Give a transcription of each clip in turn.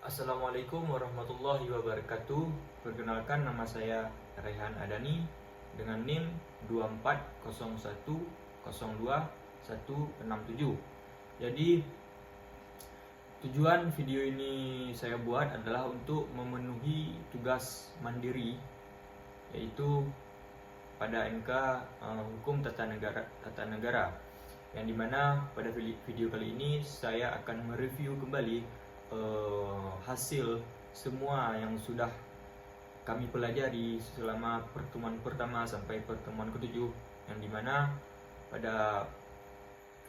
Assalamualaikum warahmatullahi wabarakatuh. Perkenalkan, nama saya Raihan Adani dengan NIM 2401021167. Jadi tujuan video ini saya buat adalah untuk memenuhi tugas mandiri, yaitu pada MK Hukum Tata Negara, yang dimana pada video kali ini saya akan mereview kembali hasil semua yang sudah kami pelajari selama pertemuan pertama sampai pertemuan ketujuh, yang dimana pada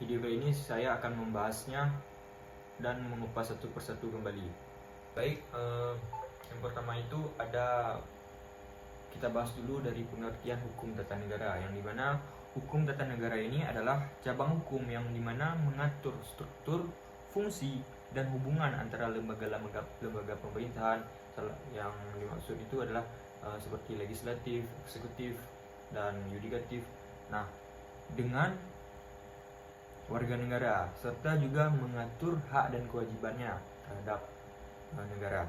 video kali ini saya akan membahasnya dan mengupas satu persatu kembali. Baik, yang pertama itu kita bahas dulu dari pengertian hukum tata negara, yang dimana hukum tata negara ini adalah cabang hukum yang dimana mengatur struktur, fungsi, dan hubungan antara lembaga pemerintahan. Yang dimaksud itu adalah seperti legislatif, eksekutif, dan yudikatif. Nah, dengan warga negara, serta juga mengatur hak dan kewajibannya terhadap negara.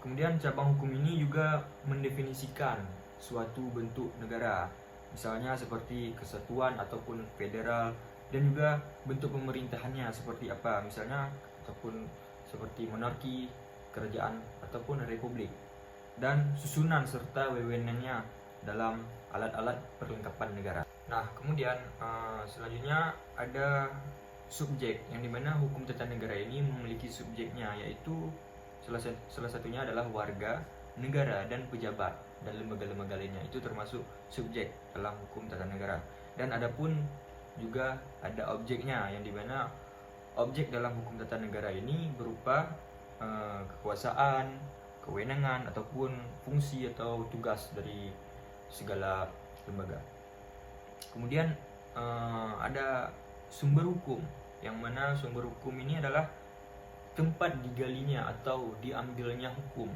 Kemudian cabang hukum ini juga mendefinisikan suatu bentuk negara, misalnya seperti kesatuan ataupun federal, dan juga bentuk pemerintahannya seperti apa, misalnya ataupun seperti monarki, kerajaan, ataupun republik, dan susunan serta wewenangnya dalam alat-alat perlengkapan negara. Nah, kemudian selanjutnya ada subjek, yang dimana hukum tata negara ini memiliki subjeknya, yaitu salah satunya adalah warga negara dan pejabat dan lembaga-lembaga lainnya. Itu termasuk subjek dalam hukum tata negara. Dan adapun juga ada objeknya, yang dimana objek dalam hukum tata negara ini berupa kekuasaan, kewenangan, ataupun fungsi atau tugas dari segala lembaga. Kemudian ada sumber hukum, yang mana sumber hukum ini adalah tempat digalinya atau diambilnya hukum,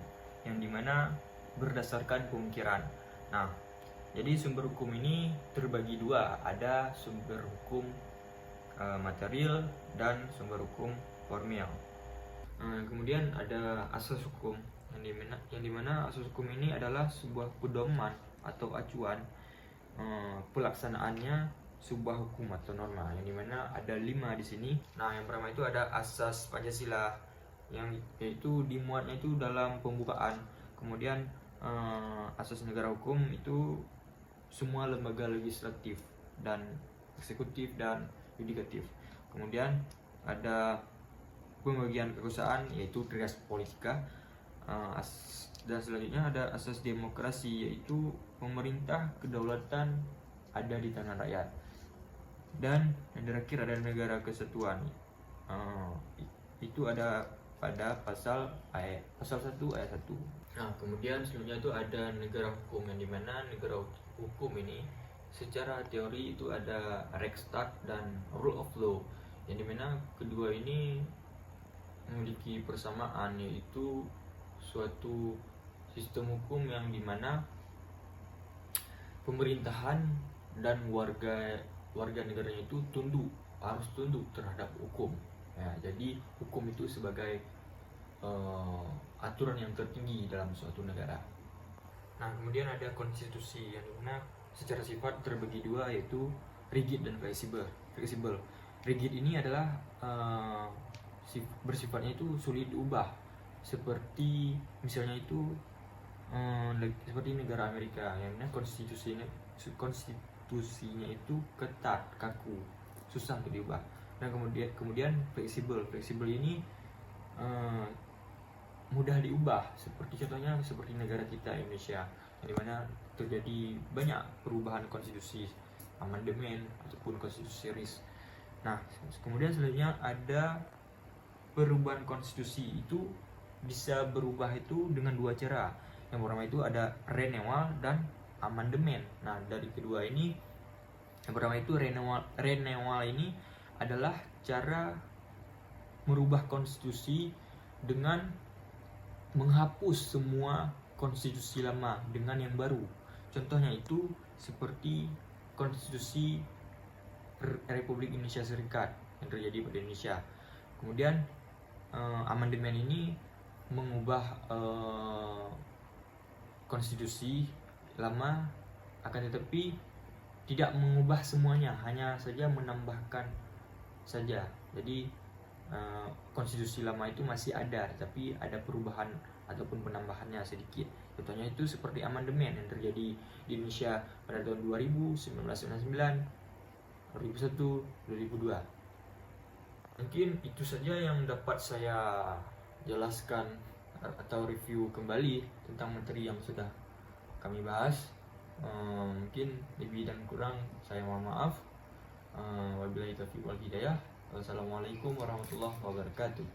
yang dimana berdasarkan pemikiran. Nah, jadi sumber hukum ini terbagi dua, ada sumber hukum material dan sumber hukum formil. Kemudian ada asas hukum, yang dimana asas hukum ini adalah sebuah pedoman atau acuan pelaksanaannya sebuah hukum atau norma, yang dimana ada 5 di sini. Nah, yang pertama itu ada asas Pancasila, yang yaitu dimuatnya itu dalam pembukaan. Kemudian asas negara hukum itu semua lembaga legislatif dan eksekutif dan yudikatif. Kemudian ada pembagian kekuasaan, yaitu res politika. Dan selanjutnya ada asas demokrasi, yaitu pemerintah kedaulatan ada di tangan rakyat. Dan yang terakhir ada negara kesatuan, itu ada pada pasal 1 ayat 1. Nah, kemudian selanjutnya itu ada negara hukum, yang dimana negara hukum ini secara teori itu ada Rechtsstaat dan rule of law, yang dimana kedua ini memiliki persamaan, yaitu suatu sistem hukum yang dimana pemerintahan dan warga negaranya itu harus tunduk terhadap hukum. Ya, jadi hukum itu sebagai aturan yang tertinggi dalam suatu negara. Nah, kemudian ada konstitusi, yang dimana secara sifat terbagi dua, yaitu rigid dan fleksibel. Rigid ini adalah bersifatnya itu sulit diubah, seperti misalnya itu seperti negara Amerika, yang mana konstitusinya itu ketat, kaku, susah untuk diubah. Nah, kemudian fleksibel ini mudah diubah, seperti contohnya seperti negara kita Indonesia, yang dimana terjadi banyak perubahan konstitusi, amandemen ataupun konstitusi series. Nah, kemudian selanjutnya ada perubahan konstitusi, itu bisa berubah itu dengan dua cara. Yang pertama itu ada renewal dan amandemen. Nah, dari kedua ini, yang pertama itu renewal ini adalah cara merubah konstitusi dengan menghapus semua konstitusi lama dengan yang baru. Contohnya itu seperti konstitusi Republik Indonesia Serikat yang terjadi pada Indonesia. Kemudian amandemen ini mengubah konstitusi lama, akan tetapi tidak mengubah semuanya, hanya saja menambahkan saja. Jadi konstitusi lama itu masih ada, tapi ada perubahan ataupun penambahannya sedikit. Contohnya itu seperti amandemen yang terjadi di Indonesia pada tahun 2000, 1999, 2001, 2002. Mungkin itu saja yang dapat saya jelaskan atau review kembali tentang materi yang sudah kami bahas. Mungkin lebih dan kurang saya mohon maaf. Wabillahi taufiq wal hidayah. Wassalamualaikum warahmatullahi wabarakatuh.